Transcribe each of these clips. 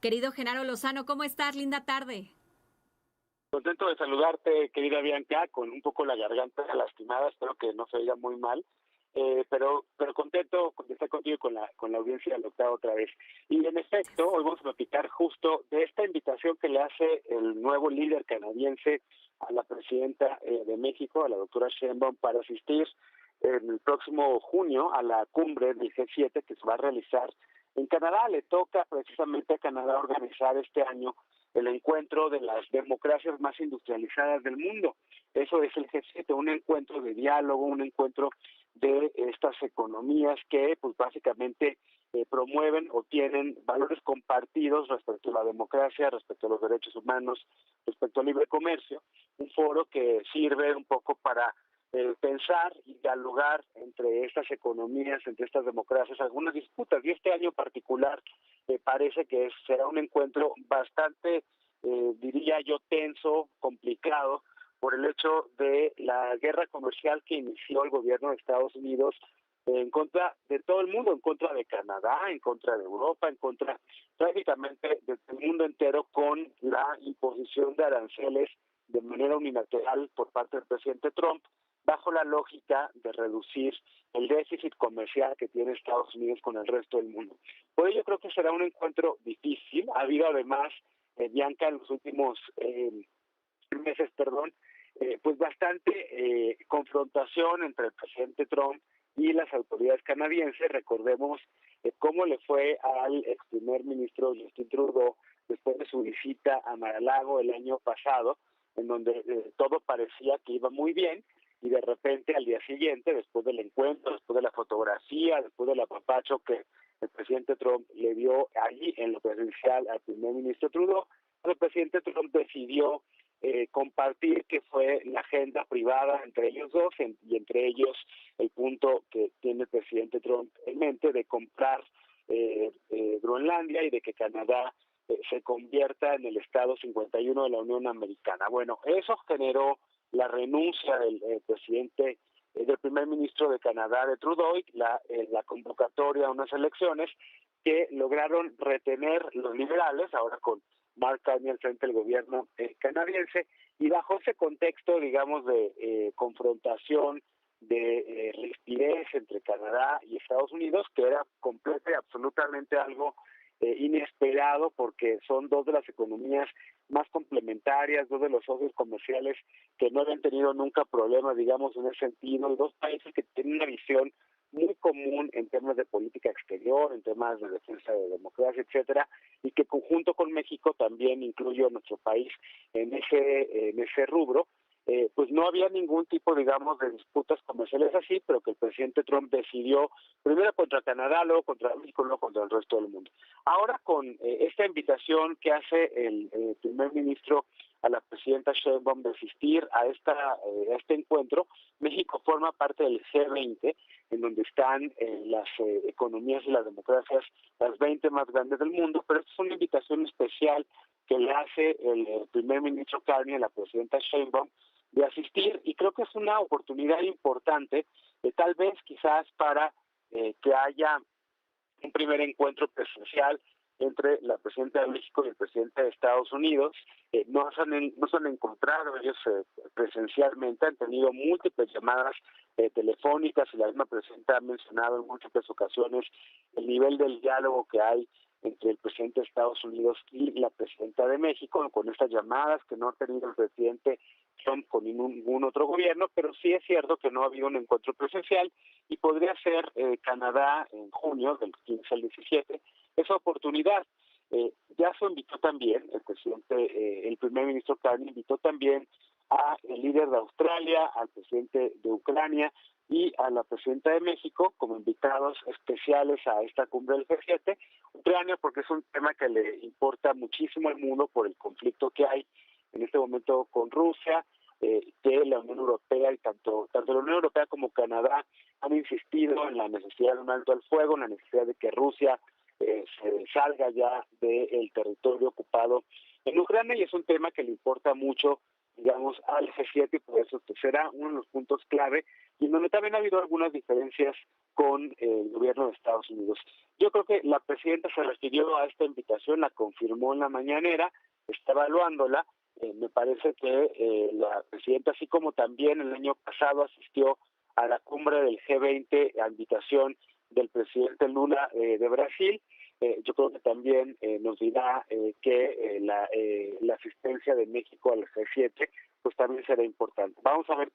Querido Genaro Lozano, ¿cómo estás? Linda tarde. Contento de saludarte, querida Bianca, con un poco la garganta lastimada, espero que no se oiga muy mal, pero contento de estar contigo y con la audiencia del octavo otra vez. Y en efecto, hoy vamos a platicar justo de esta invitación que le hace el nuevo líder canadiense a la presidenta de México, a la doctora Sheinbaum, para asistir en el próximo junio a la cumbre del G7 que se va a realizar en Canadá. Le toca precisamente a Canadá organizar este año el encuentro de las democracias más industrializadas del mundo. Eso es el G7, un encuentro de diálogo, un encuentro de estas economías que pues básicamente promueven o tienen valores compartidos respecto a la democracia, respecto a los derechos humanos, respecto al libre comercio, un foro que sirve un poco para pensar y dialogar entre estas economías, entre estas democracias, algunas disputas. Y este año en particular parece que será un encuentro bastante, diría yo, tenso, complicado, por el hecho de la guerra comercial que inició el gobierno de Estados Unidos en contra de todo el mundo, en contra de Canadá, en contra de Europa, en contra prácticamente del mundo entero, con la imposición de aranceles de manera unilateral por parte del presidente Trump, bajo la lógica de reducir el déficit comercial que tiene Estados Unidos con el resto del mundo. Por ello creo que será un encuentro difícil. Ha habido además, Bianca, en los últimos meses, pues bastante confrontación entre el presidente Trump y las autoridades canadienses. Recordemos cómo le fue al ex primer ministro Justin Trudeau después de su visita a Mar-a-Lago el año pasado, en donde todo parecía que iba muy bien, y de repente al día siguiente, después del encuentro, después de la fotografía, después del apapacho que el presidente Trump le dio allí en lo presidencial al primer ministro Trudeau, el presidente Trump decidió compartir que fue la agenda privada entre ellos dos, y entre ellos el punto que tiene el presidente Trump en mente de comprar Groenlandia y de que Canadá se convierta en el Estado 51 de la Unión Americana. Bueno, eso generó la renuncia del presidente, del primer ministro de Canadá, de Trudeau, y la convocatoria a unas elecciones que lograron retener los liberales, ahora con Mark Carney al frente del gobierno canadiense, y bajo ese contexto, digamos, de confrontación, de rigidez entre Canadá y Estados Unidos, que era completo y absolutamente algo inesperado, porque son dos de las economías más complementarias, dos de los socios comerciales que no habían tenido nunca problemas, digamos, en ese sentido, dos países que tienen una visión muy común en temas de política exterior, en temas de defensa de democracia, etcétera, y que conjunto con México también incluye a nuestro país en ese rubro. Pues no había ningún tipo, digamos, de disputas comerciales así, pero que el presidente Trump decidió primero contra Canadá, luego contra México, luego contra el resto del mundo. Ahora con esta invitación que hace el primer ministro a la presidenta Sheinbaum de asistir a este encuentro, México forma parte del G20, en donde están las economías y las democracias, las 20 más grandes del mundo, pero esta es una invitación especial que le hace el primer ministro Carney a la presidenta Sheinbaum de asistir, y creo que es una oportunidad importante, tal vez quizás para que haya un primer encuentro presencial entre la presidenta de México y el presidente de Estados Unidos. No se han encontrado ellos presencialmente, han tenido múltiples llamadas telefónicas, y la misma presidenta ha mencionado en múltiples ocasiones el nivel del diálogo que hay entre el presidente de Estados Unidos y la presidenta de México, con estas llamadas que no ha tenido el presidente Trump con ningún otro gobierno, pero sí es cierto que no ha habido un encuentro presencial, y podría ser Canadá en junio, del 15 al 17, esa oportunidad. Ya se invitó también, el primer ministro Carney invitó también a el líder de Australia, al presidente de Ucrania y a la presidenta de México como invitados especiales a esta cumbre del G7. Ucrania porque es un tema que le importa muchísimo al mundo por el conflicto que hay en este momento con Rusia, que la Unión Europea, y tanto la Unión Europea como Canadá han insistido en la necesidad de un alto al fuego, en la necesidad de que Rusia se salga ya del territorio ocupado en Ucrania, y es un tema que le importa mucho, digamos, al G7, y por eso será uno de los puntos clave, y en donde también ha habido algunas diferencias con el gobierno de Estados Unidos. Yo creo que la presidenta se refirió a esta invitación, la confirmó en la mañanera, está evaluándola. Me parece que la presidenta, así como también el año pasado asistió a la cumbre del G20 a invitación del presidente Lula de Brasil, yo creo que también nos dirá que la asistencia de México al G7 pues también será importante. Vamos a ver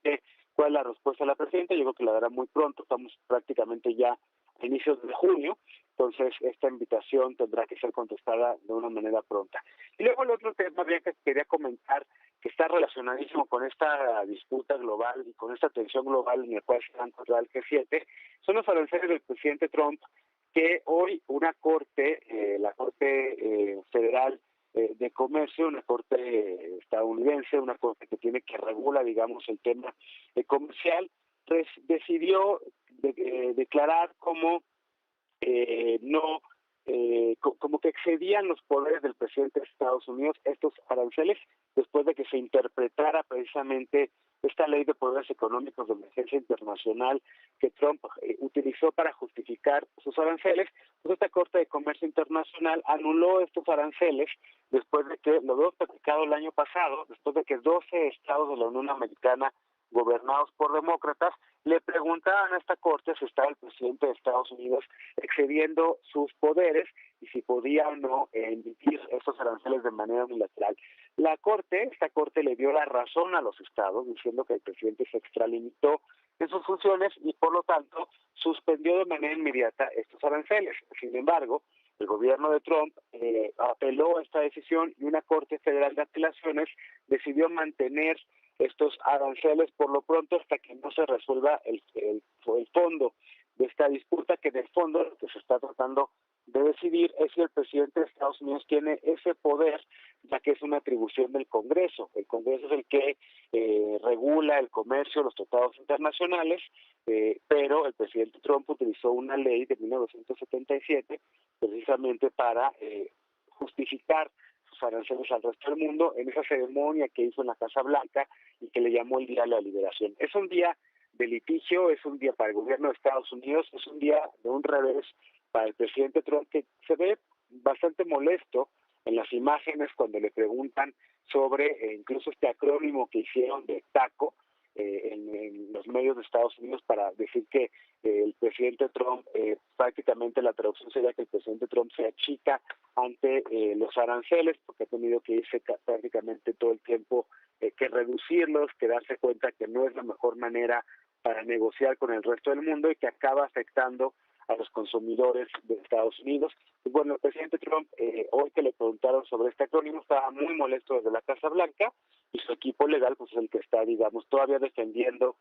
cuál es la respuesta de la presidenta. Yo creo que la dará muy pronto, estamos prácticamente ya a inicios de junio, entonces esta invitación tendrá que ser contestada de una manera pronta. Y luego el otro tema que quería comentar, que está relacionadísimo con esta disputa global y con esta tensión global en la cual se va a encontrar el G7, son los aranceles del presidente Trump, que hoy una corte, la Corte Federal de Comercio, una corte estadounidense, una corte que tiene que regular, digamos, el tema comercial, pues decidió declarar como como que excedían los poderes del presidente de Estados Unidos estos aranceles, después de que se interpretara precisamente esta ley de poderes económicos de emergencia internacional que Trump utilizó para justificar sus aranceles. Pues esta Corte de Comercio Internacional anuló estos aranceles después de que, lo habíamos platicado el año pasado, después de que 12 estados de la Unión Americana gobernados por demócratas le preguntaban a esta corte si estaba el presidente de Estados Unidos excediendo sus poderes y si podía o no emitir estos aranceles de manera unilateral. Esta corte le dio la razón a los estados, diciendo que el presidente se extralimitó en sus funciones y por lo tanto suspendió de manera inmediata estos aranceles. Sin embargo, el gobierno de Trump apeló a esta decisión y una Corte Federal de Apelaciones decidió mantener estos aranceles por lo pronto hasta que no se resuelva el fondo de esta disputa, que en el fondo lo que se está tratando de decidir es si el presidente de Estados Unidos tiene ese poder, ya que es una atribución del Congreso. El Congreso es el que regula el comercio, los tratados internacionales, pero el presidente Trump utilizó una ley de 1977 precisamente para justificar sus aranceles al resto del mundo en esa ceremonia que hizo en la Casa Blanca y que le llamó el Día de la Liberación. Es un día de litigio, es un día para el gobierno de Estados Unidos, es un día de un revés para el presidente Trump, que se ve bastante molesto en las imágenes cuando le preguntan sobre incluso este acrónimo que hicieron de TACO en los medios de Estados Unidos para decir que el presidente Trump, prácticamente la traducción sería que el presidente Trump se achica ante los aranceles, porque ha tenido que irse prácticamente todo el tiempo que reducirlos, que darse cuenta que no es la mejor manera para negociar con el resto del mundo y que acaba afectando a los consumidores de Estados Unidos. Y bueno, el presidente Trump, hoy que le preguntaron sobre este acrónimo, estaba muy molesto desde la Casa Blanca y su equipo legal pues es el que está, digamos, todavía defendiendo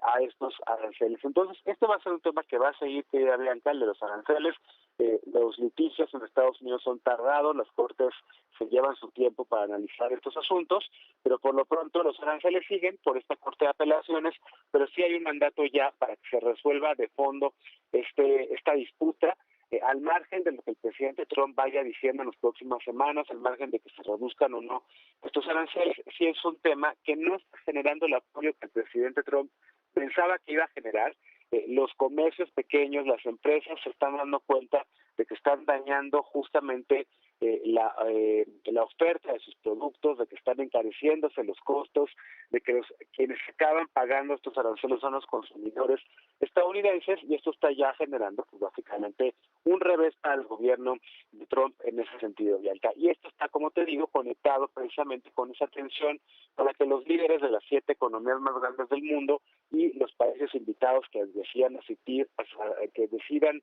a estos aranceles. Entonces, este va a ser un tema que va a seguir, querida Bianca, el de los aranceles. Los litigios en Estados Unidos son tardados, las cortes se llevan su tiempo para analizar estos asuntos, pero por lo pronto los aranceles siguen por esta Corte de Apelaciones, pero sí hay un mandato ya para que se resuelva de fondo esta disputa, al margen de lo que el presidente Trump vaya diciendo en las próximas semanas, al margen de que se reduzcan o no estos aranceles. Sí es un tema que no está generando el apoyo que el presidente Trump pensaba que iba a generar. Los comercios pequeños, las empresas se están dando cuenta de que están dañando justamente la oferta de sus productos, de que están encareciéndose los costos, de que quienes acaban pagando estos aranceles son los consumidores estadounidenses, y esto está ya generando pues básicamente un revés al gobierno de Trump en ese sentido, Bianca. Y esto está, como te digo, conectado precisamente con esa tensión para que los líderes de las 7 economías más grandes del mundo y los países invitados que decidan asistir, que decidan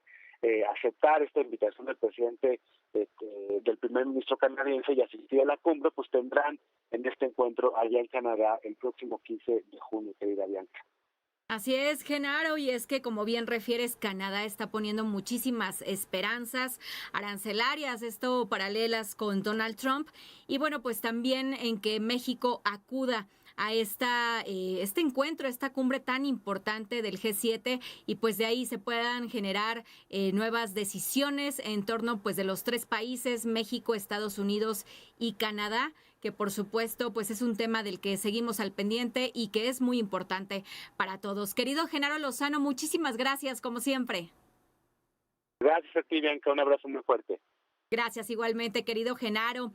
aceptar esta invitación del presidente, del primer ministro canadiense y asistir a la cumbre, pues tendrán en este encuentro allá en Canadá el próximo 15 de junio, querida Bianca. Así es, Genaro, y es que como bien refieres, Canadá está poniendo muchísimas esperanzas arancelarias, esto paralelas con Donald Trump, y bueno, pues también en que México acuda a este encuentro, esta cumbre tan importante del G7, y pues de ahí se puedan generar nuevas decisiones en torno pues de los 3 países, México, Estados Unidos y Canadá, que que por supuesto pues es un tema del que seguimos al pendiente y que es muy importante para todos. Querido Genaro Lozano, muchísimas gracias como siempre. Gracias a ti, Bianca, un abrazo muy fuerte. Gracias igualmente, querido Genaro.